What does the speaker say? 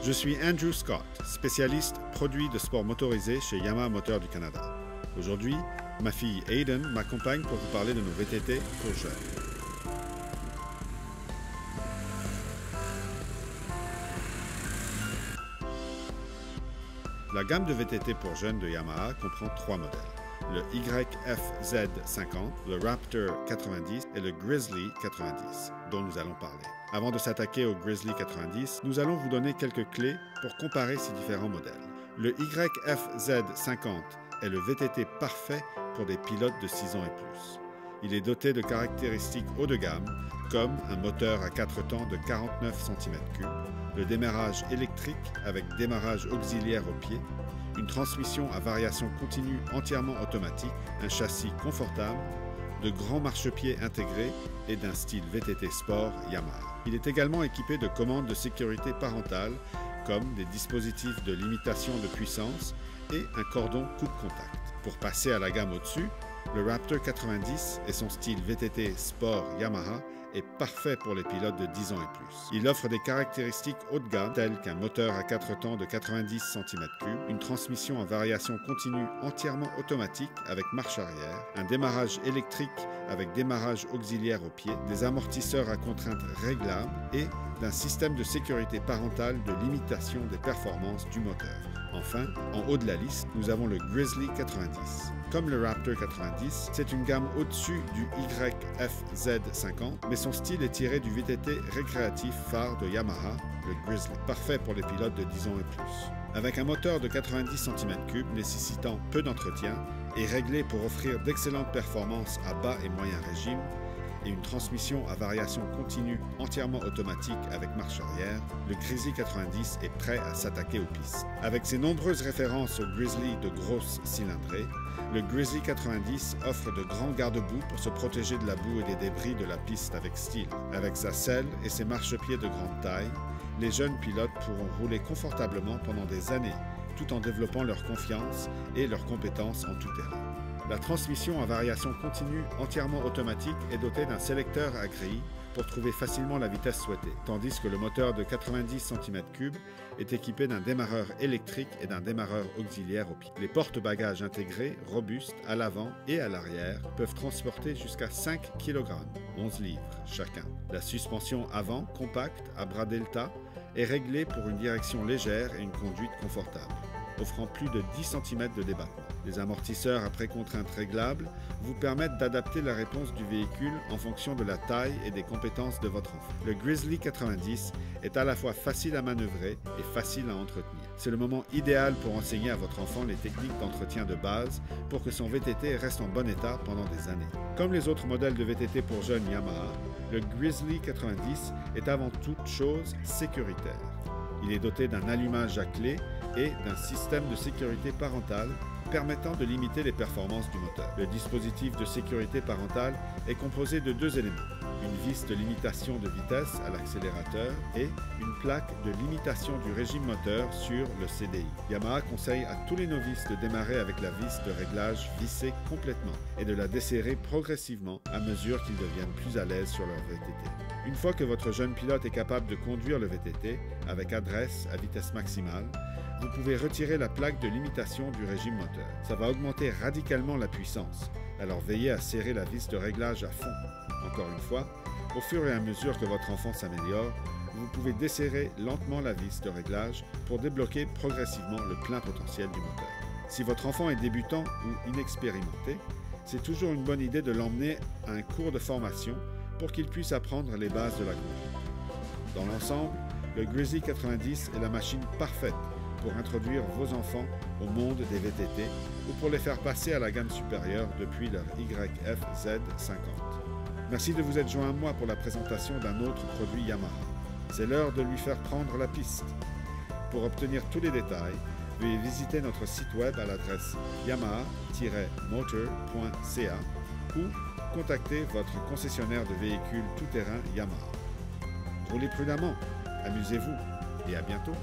Je suis Andrew Scott, spécialiste produits de sport motorisé chez Yamaha Moteur du Canada. Aujourd'hui, ma fille Aiden m'accompagne pour vous parler de nos VTT pour jeunes. La gamme de VTT pour jeunes de Yamaha comprend 3 modèles. Le YFZ50, le Raptor 90 et le Grizzly 90, dont nous allons parler. Avant de s'attaquer au Grizzly 90, nous allons vous donner quelques clés pour comparer ces différents modèles. Le YFZ50 est le VTT parfait pour des pilotes de 6 ans et plus. Il est doté de caractéristiques haut de gamme, comme un moteur à 4 temps de 49 cm3, le démarrage électrique avec démarrage auxiliaire au pied, une transmission à variation continue entièrement automatique, un châssis confortable, de grands marchepieds intégrés et d'un style VTT Sport Yamaha. Il est également équipé de commandes de sécurité parentale, comme des dispositifs de limitation de puissance et un cordon coupe-contact. Pour passer à la gamme au-dessus, le Raptor 90 et son style VTT Sport Yamaha est parfait pour les pilotes de 10 ans et plus. Il offre des caractéristiques haut de gamme telles qu'un moteur à 4 temps de 90 cm3, une transmission à variation continue entièrement automatique avec marche arrière, un démarrage électrique avec démarrage auxiliaire au pied, des amortisseurs à contrainte réglables et d'un système de sécurité parentale de limitation des performances du moteur. Enfin, en haut de la liste, nous avons le Grizzly 90. Comme le Raptor 90, c'est une gamme au-dessus du YFZ50, mais son style est tiré du VTT récréatif phare de Yamaha, le Grizzly, parfait pour les pilotes de 10 ans et plus. Avec un moteur de 90 cm3 nécessitant peu d'entretien et réglé pour offrir d'excellentes performances à bas et moyen régime, et une transmission à variation continue entièrement automatique avec marche arrière, le Grizzly 90 est prêt à s'attaquer aux pistes. Avec ses nombreuses références au Grizzly de grosse cylindrée, le Grizzly 90 offre de grands garde-boue pour se protéger de la boue et des débris de la piste avec style. Avec sa selle et ses marchepieds de grande taille, les jeunes pilotes pourront rouler confortablement pendant des années, tout en développant leur confiance et leurs compétences en tout terrain. La transmission à variation continue entièrement automatique est dotée d'un sélecteur à grille pour trouver facilement la vitesse souhaitée, tandis que le moteur de 90 cm3 est équipé d'un démarreur électrique et d'un démarreur auxiliaire au pied. Les porte-bagages intégrés, robustes, à l'avant et à l'arrière, peuvent transporter jusqu'à 5 kg, 11 livres chacun. La suspension avant, compacte, à bras delta, est réglée pour une direction légère et une conduite confortable, offrant plus de 10 cm de débattement. Les amortisseurs à précontrainte réglables vous permettent d'adapter la réponse du véhicule en fonction de la taille et des compétences de votre enfant. Le Grizzly 90 est à la fois facile à manœuvrer et facile à entretenir. C'est le moment idéal pour enseigner à votre enfant les techniques d'entretien de base pour que son VTT reste en bon état pendant des années. Comme les autres modèles de VTT pour jeunes Yamaha, le Grizzly 90 est avant toute chose sécuritaire. Il est doté d'un allumage à clé et d'un système de sécurité parentale permettant de limiter les performances du moteur. Le dispositif de sécurité parentale est composé de 2 éléments, une vis de limitation de vitesse à l'accélérateur et une plaque de limitation du régime moteur sur le CDI. Yamaha conseille à tous les novices de démarrer avec la vis de réglage vissée complètement et de la desserrer progressivement à mesure qu'ils deviennent plus à l'aise sur leur VTT. Une fois que votre jeune pilote est capable de conduire le VTT avec adresse à vitesse maximale, vous pouvez retirer la plaque de limitation du régime moteur. Ça va augmenter radicalement la puissance, alors veillez à serrer la vis de réglage à fond. Encore une fois, au fur et à mesure que votre enfant s'améliore, vous pouvez desserrer lentement la vis de réglage pour débloquer progressivement le plein potentiel du moteur. Si votre enfant est débutant ou inexpérimenté, c'est toujours une bonne idée de l'emmener à un cours de formation pour qu'il puisse apprendre les bases de la conduite. Dans l'ensemble, le Grizzly 90 est la machine parfaite pour introduire vos enfants au monde des VTT ou pour les faire passer à la gamme supérieure depuis leur YFZ50. Merci de vous être joint à moi pour la présentation d'un autre produit Yamaha. C'est l'heure de lui faire prendre la piste. Pour obtenir tous les détails, veuillez visiter notre site web à l'adresse yamaha-motor.ca ou contacter votre concessionnaire de véhicules tout-terrain Yamaha. Roulez prudemment, amusez-vous et à bientôt.